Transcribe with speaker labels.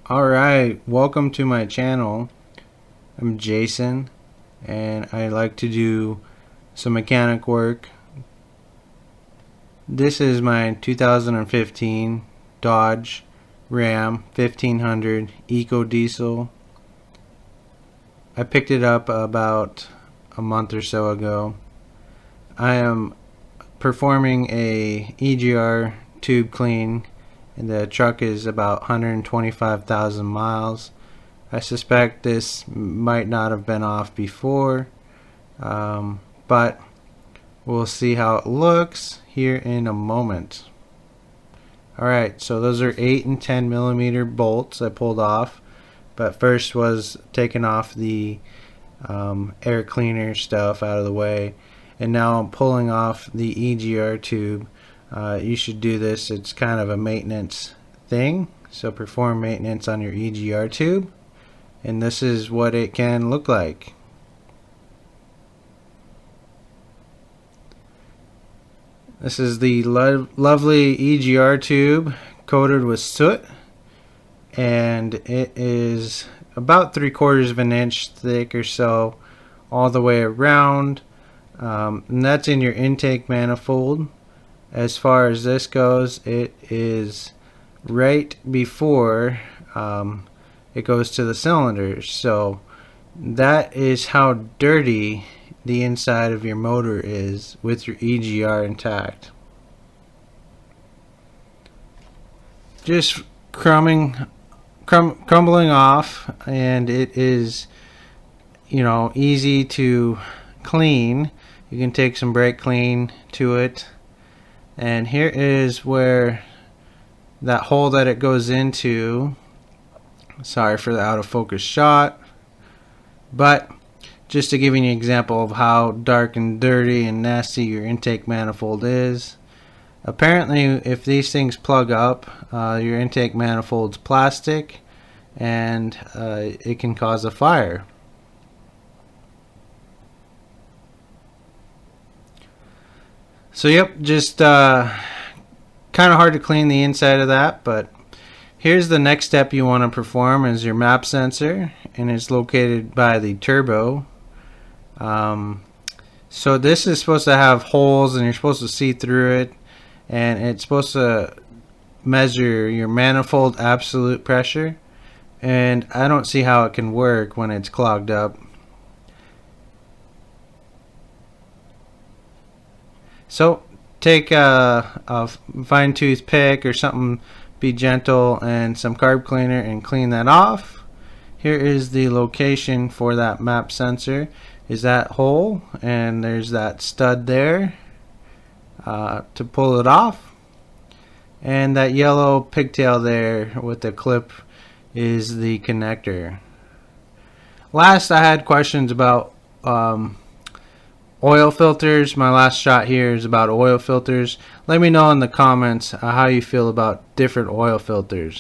Speaker 1: Alright, welcome to my channel. I'm Jason and I like to do some mechanic work. This is my 2015 Dodge Ram 1500 ECO Diesel. I picked it up about a month or so ago. I am performing a EGR tube clean, and the truck is about 125,000 miles. I suspect this might not have been off before, but we'll see how it looks here in a moment. Alright, so those are 8 and 10 millimeter bolts I pulled off, but first was taking off the air cleaner stuff out of the way, and now I'm pulling off the EGR tube. You should do this. It's kind of a maintenance thing, so perform maintenance on your EGR tube, and this is what it can look like. This is the lovely EGR tube coated with soot, and it is about 3/4 of an inch thick or so all the way around, and that's in your intake manifold. As far as this goes, it is right before it goes to the cylinders, so that is how dirty the inside of your motor is with your EGR intact. Just crumbling off, and it is, easy to clean. You can take some brake clean to it, and here is where that hole that it goes into. Sorry for the out of focus shot, but just to give you an example of how dark and dirty and nasty your intake manifold is. Apparently, if these things plug up, your intake manifold's plastic, and it can cause a fire. So yep, just kind of hard to clean the inside of that, but here's the next step you want to perform is your map sensor, and it's located by the turbo. So this is supposed to have holes, and you're supposed to see through it, and it's supposed to measure your manifold absolute pressure, and I don't see how it can work when it's clogged up. So take a fine-tooth pick or something, be gentle, and some carb cleaner, and clean that off. Here is the location for that map sensor, is that hole, and there's that stud there to pull it off, and that yellow pigtail there with the clip is the connector. Last, I had questions about oil filters. My last shot here is about oil filters. Let me know in the comments how you feel about different oil filters.